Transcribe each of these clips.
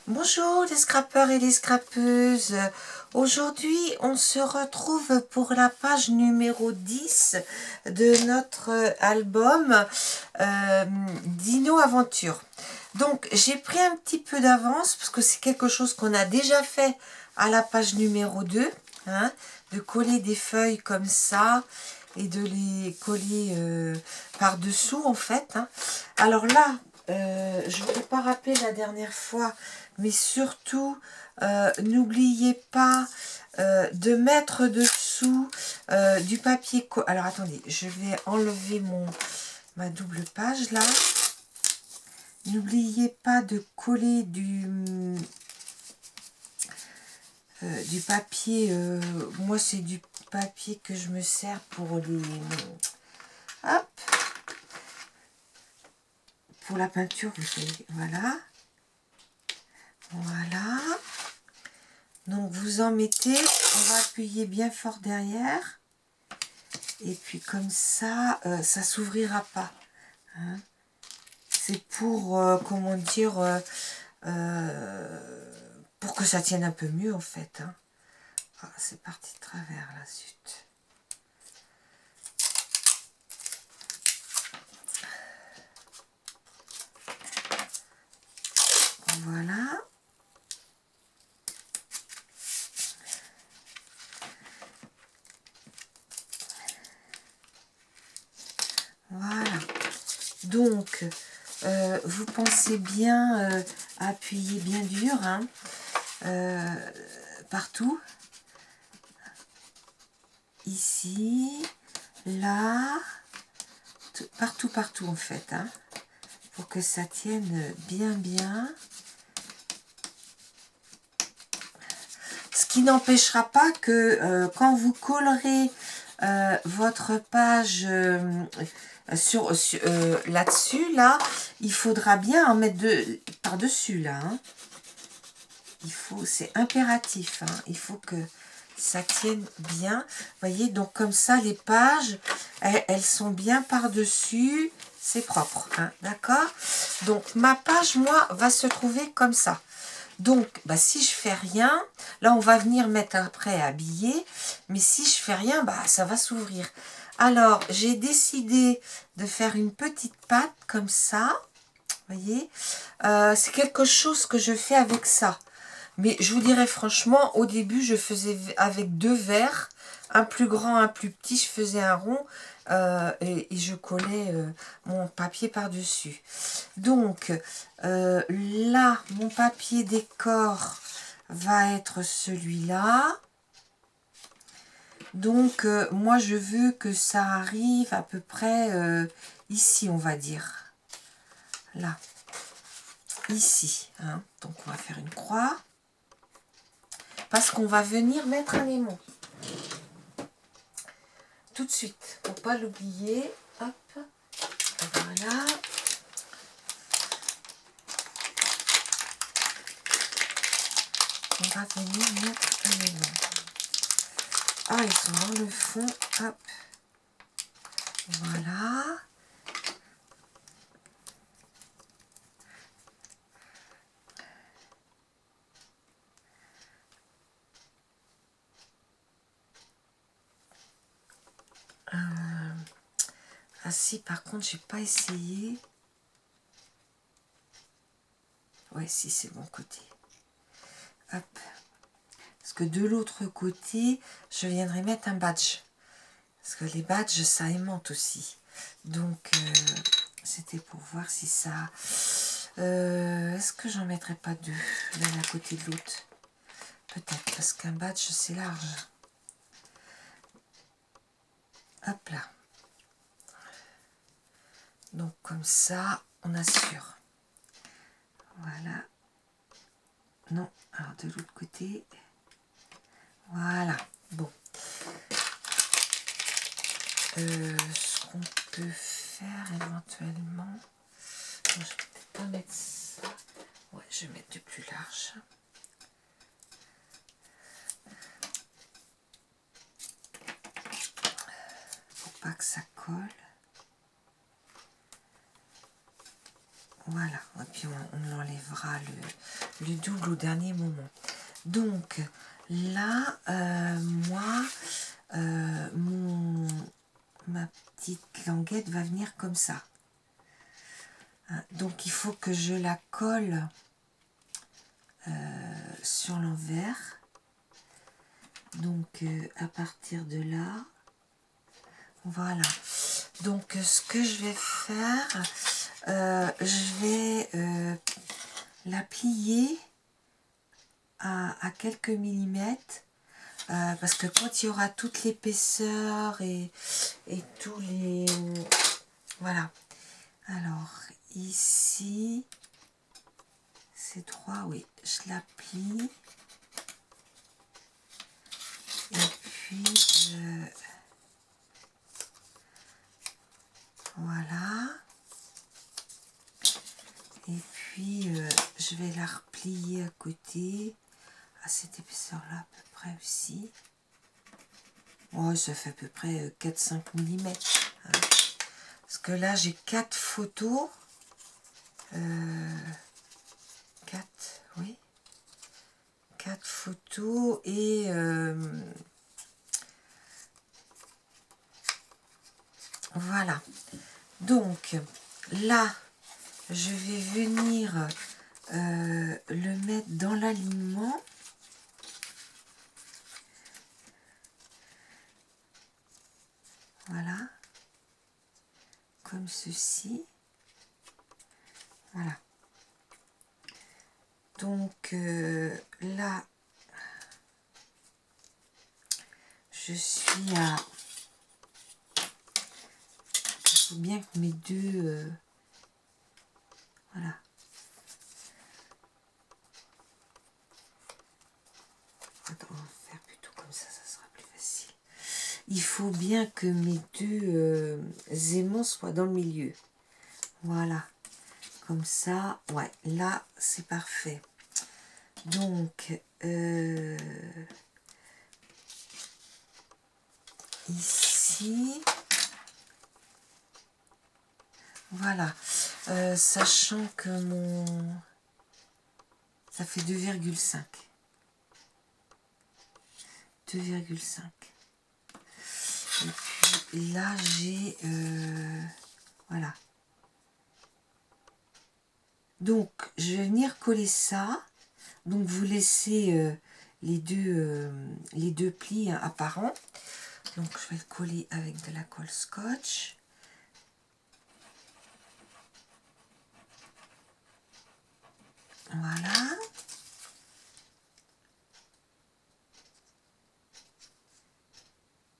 Bonjour les scrappeurs et les scrappeuses. Aujourd'hui, on se retrouve pour la page numéro 10 de notre album Dino Aventure. Donc, j'ai pris un petit peu d'avance parce que c'est quelque chose qu'on a déjà fait à la page numéro 2, hein, de coller des feuilles comme ça et de les coller par-dessous en fait. Hein. Alors là, je ne vous ai pas rappelé la dernière fois, mais surtout, n'oubliez pas de mettre dessous du papier. Alors attendez, je vais enlever ma double page là. N'oubliez pas de coller du papier. Moi, c'est du papier que je me sers pour les... Hop, pour la peinture, vous savez, voilà. Voilà. Donc, vous en mettez, on va appuyer bien fort derrière. Et puis, comme ça, ça s'ouvrira pas. Hein. C'est pour, comment dire, pour que ça tienne un peu mieux, en fait. Hein. Ah, c'est parti de travers, là, zut. Voilà. Voilà. Donc, vous pensez bien appuyer bien dur, hein, partout. Ici, là, partout en fait, hein, pour que ça tienne bien. Ce qui n'empêchera pas que quand vous collerez votre page là-dessus, là, il faudra bien en mettre par-dessus, là. Hein. C'est impératif, hein, il faut que ça tienne bien. Vous voyez, donc comme ça, les pages, elles sont bien par-dessus. C'est propre, hein, d'accord? Donc, ma page, moi, va se trouver comme ça. Donc, bah, si je fais rien, là, on va venir mettre après habiller. Mais si je fais rien, bah, ça va s'ouvrir. Alors, j'ai décidé de faire une petite patte comme ça. Vous voyez, c'est quelque chose que je fais avec ça. Mais je vous dirais franchement, au début, je faisais avec 2 verres, un plus grand, un plus petit, je faisais un rond et je collais mon papier par-dessus. Donc, là, mon papier décor va être celui-là. Donc, moi, je veux que ça arrive à peu près ici, on va dire. Là, ici. Hein. Donc, on va faire une croix. Parce qu'on va venir mettre un aimant. Tout de suite, pour pas l'oublier. Hop, voilà. On va venir mettre un aimant. Ah, ils sont dans le fond. Hop. Voilà. Ah si, par contre, j'ai pas essayé. Ouais, si, c'est bon côté. Hop. Parce que de l'autre côté, je viendrai mettre un badge. Parce que les badges, ça aimante aussi. Donc, c'était pour voir si ça... Est-ce que j'en mettrai pas 2, l'un à côté de l'autre? Peut-être, parce qu'un badge, c'est large. Hop là. Donc, comme ça, on assure. Voilà. Non, alors de l'autre côté. Voilà. Bon. Ce qu'on peut faire éventuellement... Bon, je vais peut-être pas mettre ça. Ouais, je vais mettre du plus large. Faut pas que ça colle. Voilà. Et puis on enlèvera le double au dernier moment. Donc là, moi, ma petite languette va venir comme ça. Hein, donc il faut que je la colle sur l'envers. Donc à partir de là, voilà. Donc ce que je vais faire, je vais la plier à quelques millimètres, parce que quand il y aura toute l'épaisseur et tous les... Voilà. Alors ici, c'est droit, oui, je la plie. Et puis, voilà. Et puis, je vais la replier à côté, à cette épaisseur-là à peu près aussi. Ouais, ça fait à peu près 4-5 mm. Hein. Parce que là, j'ai 4 photos. 4, oui. 4 photos et... voilà. Donc, là, je vais venir le mettre dans l'alignement. Voilà. Comme ceci. Voilà. Donc, là, je suis à... Il faut bien que mes deux... voilà. Attends, on va faire plutôt comme ça sera plus facile. Il faut bien que mes deux aimants soient dans le milieu. Voilà. Comme ça, ouais, là, c'est parfait. Donc, ici, voilà. Sachant que ça fait 2,5. 2,5. Et puis là, j'ai... voilà. Donc, je vais venir coller ça. Donc, vous laissez les deux plis apparents. Donc, je vais le coller avec de la colle scotch. Voilà.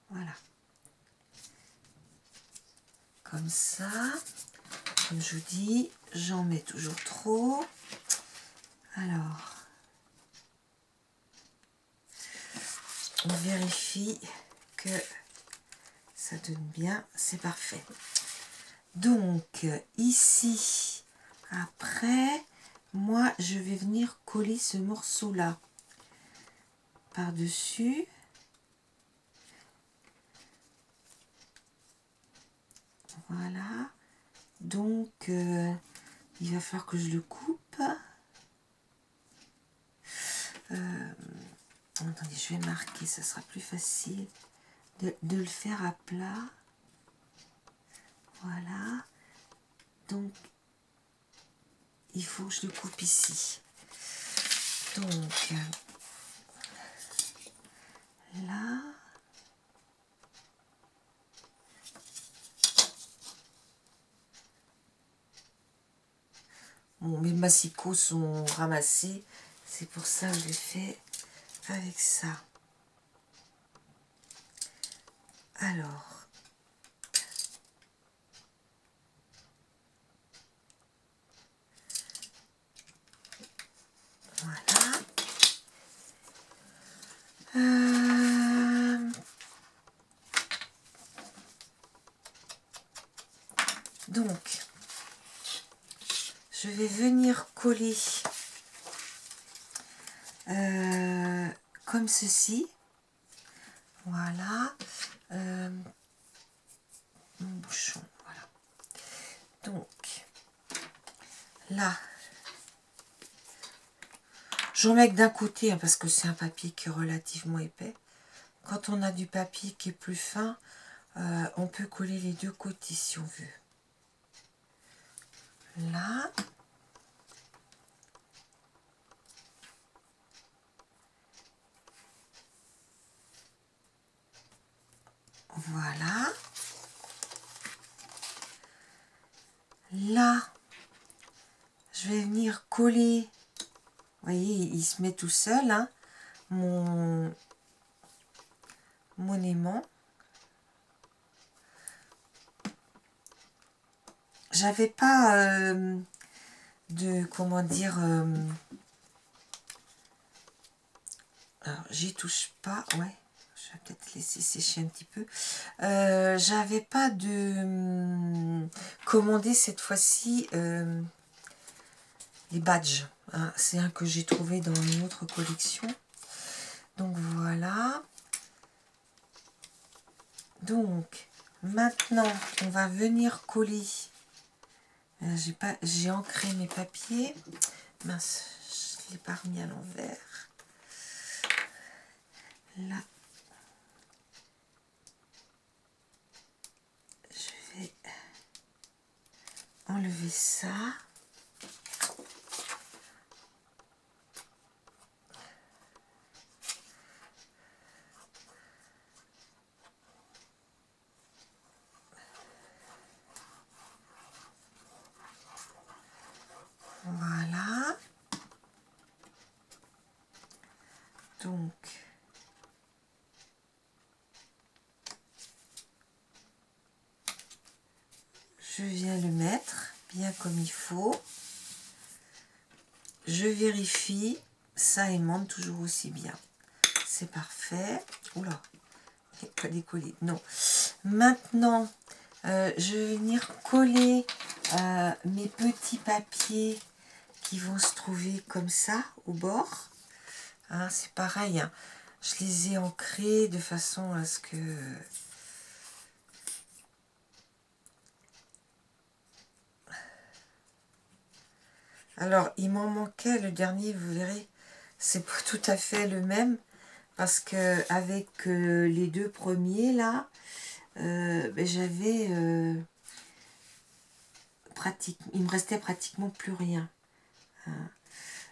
Voilà. Comme ça. Comme je vous dis, j'en mets toujours trop. Alors, on vérifie que ça donne bien, c'est parfait. Donc, ici, après, moi, je vais venir coller ce morceau-là par-dessus. Voilà. Donc, il va falloir que je le coupe. Attendez, je vais marquer, ça sera plus facile de le faire à plat. Voilà. Donc, il faut que je le coupe ici. Donc, là. Bon, mes massicots sont ramassés. C'est pour ça que je l'ai fait avec ça. Alors. Voilà. Donc, je vais venir coller comme ceci. Voilà. Mon bouchon, voilà. Donc, là, J'en mets que d'un côté, hein, parce que c'est un papier qui est relativement épais. Quand on a du papier qui est plus fin, on peut coller les deux côtés si on veut. Là. Voilà. Là, je vais venir coller. Vous voyez, il se met tout seul, hein, mon aimant. J'avais pas de, comment dire, alors j'y touche pas, ouais, je vais peut-être laisser sécher un petit peu. J'avais pas de commandé cette fois-ci les badges, hein. C'est un que j'ai trouvé dans une autre collection. Donc voilà. Donc maintenant on va venir coller. J'ai ancré mes papiers. Mince, je ne l'ai pas remis à l'envers. Là, je vais enlever ça. Voilà. Donc, je viens le mettre bien comme il faut. Je vérifie, ça aimante toujours aussi bien. C'est parfait. Oula, il n'est pas décollé. Non. Maintenant, je vais venir coller mes petits papiers qui vont se trouver comme ça au bord. Hein, c'est pareil, hein. Je les ai ancrés de façon à ce que alors il m'en manquait le dernier, vous verrez, c'est pas tout à fait le même parce que avec les deux premiers là, ben, j'avais il me restait pratiquement plus rien. Hein.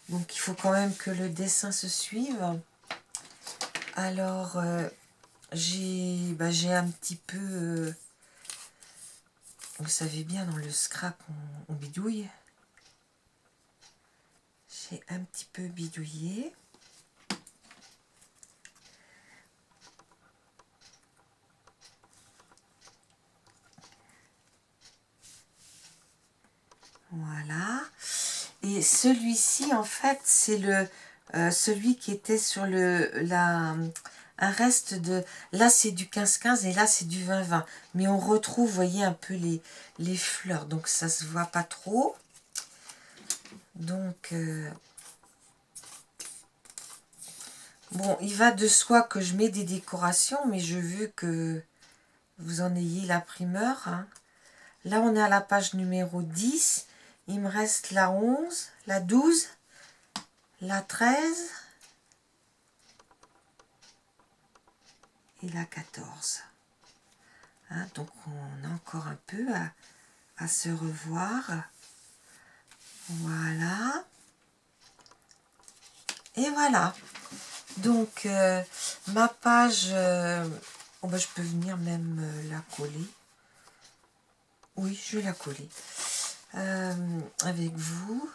Donc il faut quand même que le dessin se suive. Alors j'ai un petit peu, vous savez bien, dans le scrap on bidouille. J'ai un petit peu bidouillé. Voilà. Et celui-ci, en fait, c'est celui qui était sur un reste de... Là, c'est du 15-15 et là, c'est du 20-20. Mais on retrouve, vous voyez, un peu les fleurs. Donc, ça se voit pas trop. Donc, bon, il va de soi que je mets des décorations, mais je veux que vous en ayez la primeur. Hein. Là, on est à la page numéro 10. Il me reste la 11, la 12, la 13 et la 14. Hein, donc, on a encore un peu à se revoir. Voilà. Et voilà. Donc, ma page, oh ben, je peux venir même la coller. Oui, je vais la coller avec vous.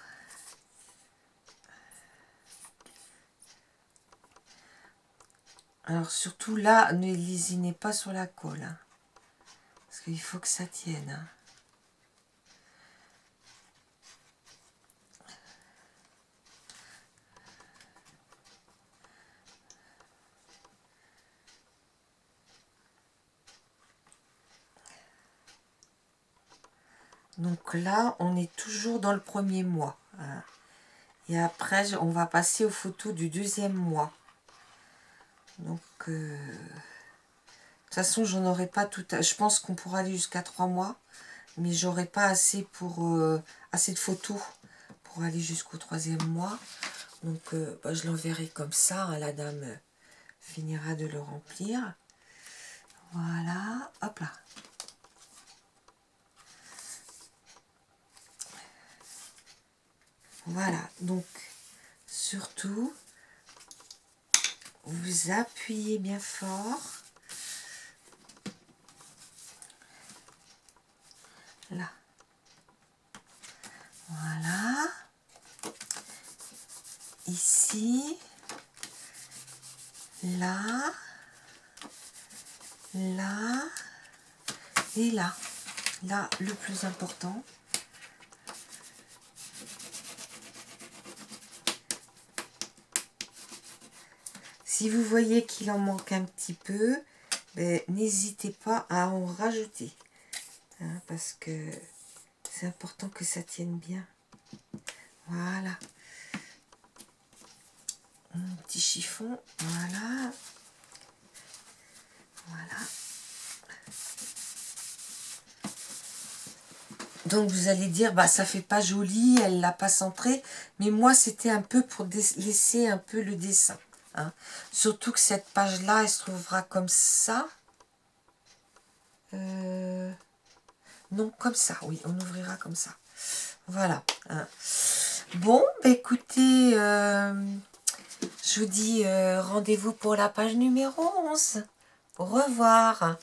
Alors, surtout là, ne lésinez pas sur la colle. Hein, parce qu'il faut que ça tienne. Hein. Donc là, on est toujours dans le premier mois. Hein. Et après, on va passer aux photos du deuxième mois. Donc, de toute façon, j'en aurai pas tout. Je pense qu'on pourra aller jusqu'à 3 mois. Mais j'aurai pas assez assez de photos pour aller jusqu'au 3e mois. Donc, bah, je l'enverrai comme ça, hein, la dame finira de le remplir. Voilà, hop là. Voilà, donc, surtout, vous appuyez bien fort. Là. Voilà. Ici. Là. Là. Et là. Là, le plus important. Si vous voyez qu'il en manque un petit peu, ben, n'hésitez pas à en rajouter. Hein, parce que c'est important que ça tienne bien. Voilà. Un petit chiffon. Voilà. Voilà. Donc vous allez dire, bah ça fait pas joli, elle l'a pas centré. Mais moi, c'était un peu pour laisser un peu le dessin. Hein. Surtout que cette page-là, elle se trouvera comme ça. Non, comme ça, oui, on ouvrira comme ça. Voilà. Hein. Bon, bah écoutez, je vous dis rendez-vous pour la page numéro 11. Au revoir.